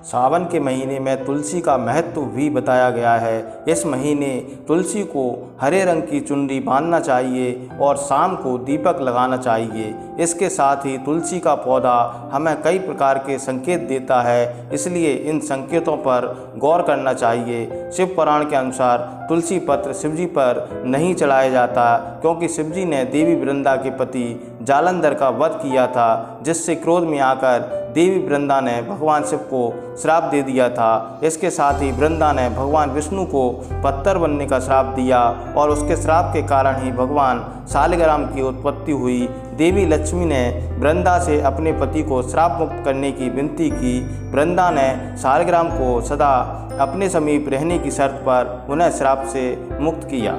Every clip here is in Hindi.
सावन के महीने में तुलसी का महत्व भी बताया गया है। इस महीने तुलसी को हरे रंग की चुनरी बांधना चाहिए और शाम को दीपक लगाना चाहिए। इसके साथ ही तुलसी का पौधा हमें कई प्रकार के संकेत देता है, इसलिए इन संकेतों पर गौर करना चाहिए। शिव पुराण के अनुसार तुलसी पत्र शिवजी पर नहीं चढ़ाया जाता, क्योंकि शिवजी ने देवी वृंदा के पति जालंधर का वध किया था, जिससे क्रोध में आकर देवी वृंदा ने भगवान शिव को श्राप दे दिया था। इसके साथ ही वृंदा ने भगवान विष्णु को पत्थर बनने का श्राप दिया और उसके श्राप के कारण ही भगवान शालिग्राम की उत्पत्ति हुई। देवी लक्ष्मी ने वृंदा से अपने पति को श्राप मुक्त करने की विनती की। वृंदा ने शालिग्राम को सदा अपने समीप रहने की शर्त पर उन्हें श्राप से मुक्त किया।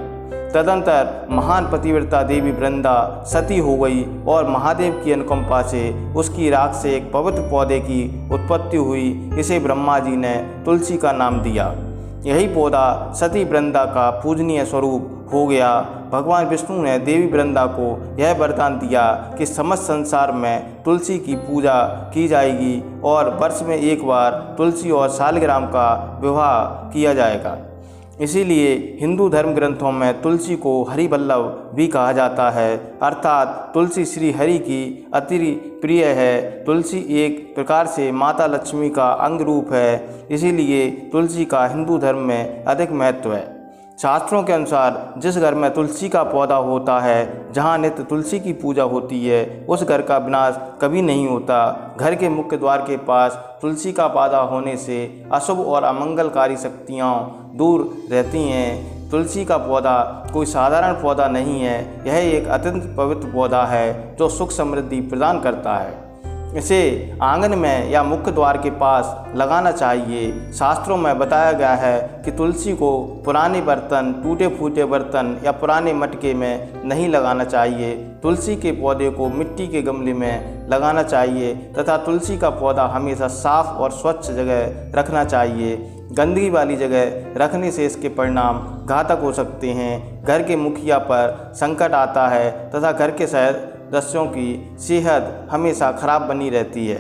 तदंतर महान पतिव्रता देवी वृंदा सती हो गई और महादेव की अनुकंपा से उसकी राख से एक पवित्र पौधे की उत्पत्ति हुई। इसे ब्रह्मा जी ने तुलसी का नाम दिया। यही पौधा सती वृंदा का पूजनीय स्वरूप हो गया। भगवान विष्णु ने देवी वृंदा को यह वरदान दिया कि समस्त संसार में तुलसी की पूजा की जाएगी और वर्ष में एक बार तुलसी और शालिग्राम का विवाह किया जाएगा। इसीलिए हिंदू धर्म ग्रंथों में तुलसी को हरि वल्लभ भी कहा जाता है, अर्थात तुलसी श्री हरि की अति प्रिय है। तुलसी एक प्रकार से माता लक्ष्मी का अंग रूप है, इसीलिए तुलसी का हिंदू धर्म में अधिक महत्व है। शास्त्रों के अनुसार जिस घर में तुलसी का पौधा होता है, जहाँ नित्य तुलसी की पूजा होती है, उस घर का विनाश कभी नहीं होता। घर के मुख्य द्वार के पास तुलसी का पौधा होने से अशुभ और अमंगलकारी शक्तियाँ दूर रहती हैं। तुलसी का पौधा कोई साधारण पौधा नहीं है, यह एक अत्यंत पवित्र पौधा है जो सुख समृद्धि प्रदान करता है। इसे आंगन में या मुख्य द्वार के पास लगाना चाहिए। शास्त्रों में बताया गया है कि तुलसी को पुराने बर्तन, टूटे फूटे बर्तन या पुराने मटके में नहीं लगाना चाहिए। तुलसी के पौधे को मिट्टी के गमले में लगाना चाहिए तथा तुलसी का पौधा हमेशा साफ और स्वच्छ जगह रखना चाहिए। गंदगी वाली जगह रखने से इसके परिणाम घातक हो सकते हैं। घर के मुखिया पर संकट आता है तथा घर के सदस्यों की सेहत हमेशा खराब बनी रहती है।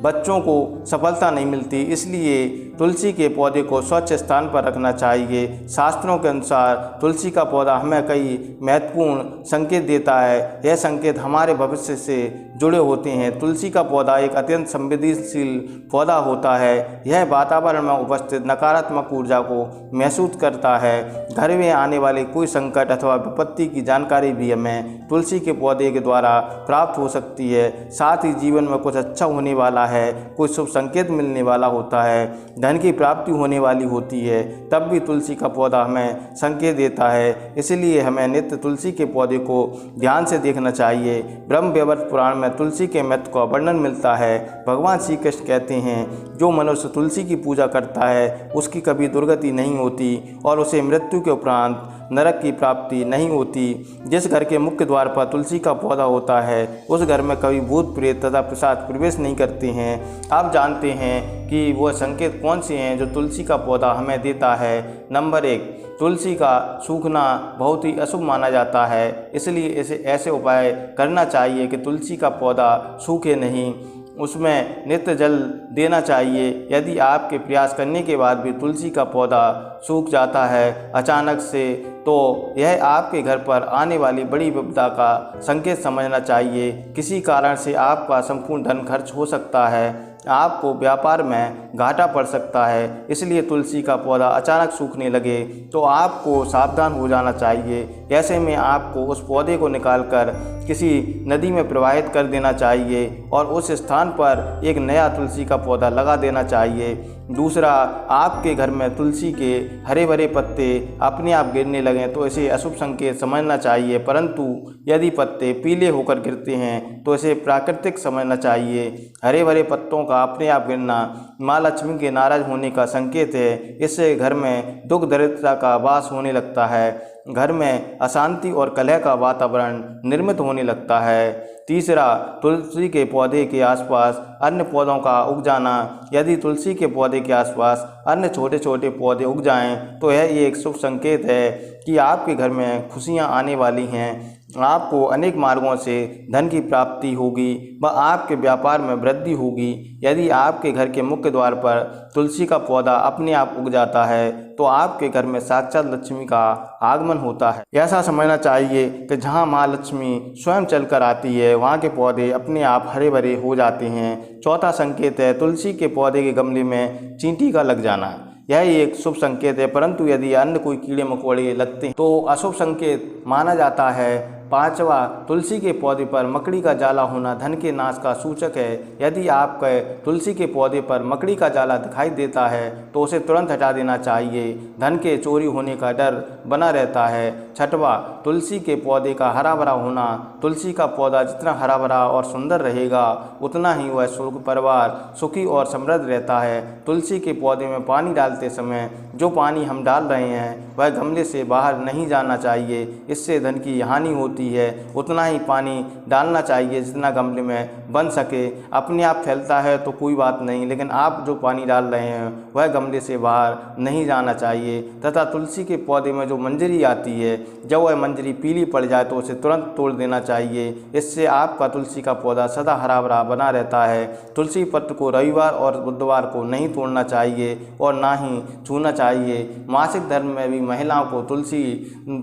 बच्चों को सफलता नहीं मिलती, इसलिए तुलसी के पौधे को स्वच्छ स्थान पर रखना चाहिए। शास्त्रों के अनुसार तुलसी का पौधा हमें कई महत्वपूर्ण संकेत देता है। यह संकेत हमारे भविष्य से जुड़े होते हैं। तुलसी का पौधा एक अत्यंत संवेदनशील पौधा होता है। यह वातावरण में उपस्थित नकारात्मक ऊर्जा को महसूस करता है। घर में आने वाले कोई संकट अथवा विपत्ति की जानकारी भी हमें तुलसी के पौधे के द्वारा प्राप्त हो सकती है। साथ ही जीवन में कुछ अच्छा होने वाला है, कोई शुभ संकेत मिलने वाला होता है, धन की प्राप्ति होने वाली होती है, तब भी तुलसी का पौधा हमें संकेत देता है। इसलिए हमें नित्य तुलसी के पौधे को ध्यान से देखना चाहिए। ब्रह्म वैवर्त पुराण में तुलसी के महत्व का वर्णन मिलता है। भगवान श्री कृष्ण कहते हैं, जो मनुष्य तुलसी की पूजा करता है उसकी कभी दुर्गति नहीं होती और उसे मृत्यु के उपरांत नरक की प्राप्ति नहीं होती। जिस घर के मुख्य द्वार पर तुलसी का पौधा होता है उस घर में कभी भूत प्रेत तथा पिशाच प्रवेश नहीं करते हैं। आप जानते हैं कि वह संकेत कौन से हैं जो तुलसी का पौधा हमें देता है। नंबर 1, तुलसी का सूखना बहुत ही अशुभ माना जाता है, इसलिए इसे ऐसे उपाय करना चाहिए कि तुलसी का पौधा सूखे नहीं। उसमें नित्य जल देना चाहिए। यदि आपके प्रयास करने के बाद भी तुलसी का पौधा सूख जाता है अचानक से, तो यह आपके घर पर आने वाली बड़ी विपदा का संकेत समझना चाहिए। किसी कारण से आपका संपूर्ण धन खर्च हो सकता है, आपको व्यापार में घाटा पड़ सकता है। इसलिए तुलसी का पौधा अचानक सूखने लगे तो आपको सावधान हो जाना चाहिए। ऐसे में आपको उस पौधे को निकालकर किसी नदी में प्रवाहित कर देना चाहिए और उस स्थान पर एक नया तुलसी का पौधा लगा देना चाहिए। दूसरा, आपके घर में तुलसी के हरे भरे पत्ते अपने आप गिरने लगें तो इसे अशुभ संकेत समझना चाहिए, परंतु यदि पत्ते पीले होकर गिरते हैं तो इसे प्राकृतिक समझना चाहिए। हरे भरे पत्तों का अपने आप गिरना माँ लक्ष्मी के नाराज होने का संकेत है। इससे घर में दुख दरिद्रता का वास होने लगता है, घर में अशांति और कलह का वातावरण निर्मित होने लगता है। तीसरा, तुलसी के पौधे के आसपास अन्य पौधों का उग जाना। यदि तुलसी के पौधे के आसपास अन्य छोटे छोटे पौधे उग जाएं तो यह एक शुभ संकेत है कि आपके घर में खुशियां आने वाली हैं। आपको अनेक मार्गों से धन की प्राप्ति होगी व आपके व्यापार में वृद्धि होगी। यदि आपके घर के मुख्य द्वार पर तुलसी का पौधा अपने आप उग जाता है तो आपके घर में साक्षात लक्ष्मी का आगमन होता है। ऐसा समझना चाहिए कि जहाँ माँ लक्ष्मी स्वयं चलकर आती है वहाँ के पौधे अपने आप हरे भरे हो जाते हैं। चौथा संकेत है तुलसी के पौधे के गमले में चींटी का लग जाना। यह एक शुभ संकेत है, परंतु यदि अन्य कोई कीड़े मकोड़े लगते हैं तो अशुभ संकेत माना जाता है। पांचवा, तुलसी के पौधे पर मकड़ी का जाला होना धन के नाश का सूचक है। यदि आपके तुलसी के पौधे पर मकड़ी का जाला दिखाई देता है तो उसे तुरंत हटा देना चाहिए। धन के चोरी होने का डर बना रहता है। छठवा, तुलसी के पौधे का हरा भरा होना। तुलसी का पौधा जितना हरा भरा और सुंदर रहेगा उतना ही वह परिवार सुखी और समृद्ध रहता है। तुलसी के पौधे में पानी डालते समय जो पानी हम डाल रहे हैं वह गमले से बाहर नहीं जाना चाहिए, इससे धन की हानि होती है। उतना ही पानी डालना चाहिए जितना गमले में बन सके। अपने आप फैलता है तो कोई बात नहीं, लेकिन आप जो पानी डाल रहे हैं वह गमले से बाहर नहीं जाना चाहिए। तथा तुलसी के पौधे में जो मंजरी आती है, जब वह मंजरी पीली पड़ जाए तो उसे तुरंत तोड़ देना चाहिए। इससे आपका तुलसी का पौधा सदा हरा भरा बना रहता है। तुलसी पत्र को रविवार और बुधवार को नहीं तोड़ना चाहिए और ना ही छूना चाहिए। मासिक धर्म में भी महिलाओं को तुलसी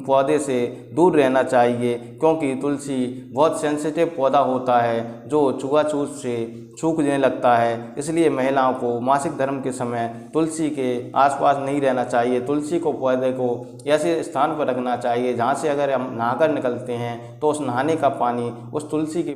पौधे से दूर रहना चाहिए, क्योंकि तुलसी बहुत सेंसिटिव पौधा होता है जो छुआछूत से सूखने लगता है। इसलिए महिलाओं को मासिक धर्म के समय तुलसी के आसपास नहीं रहना चाहिए। तुलसी को पौधे को ऐसे स्थान पर रखना चाहिए जहाँ से अगर हम नहाकर निकलते हैं तो उस नहाने का पानी उस तुलसी के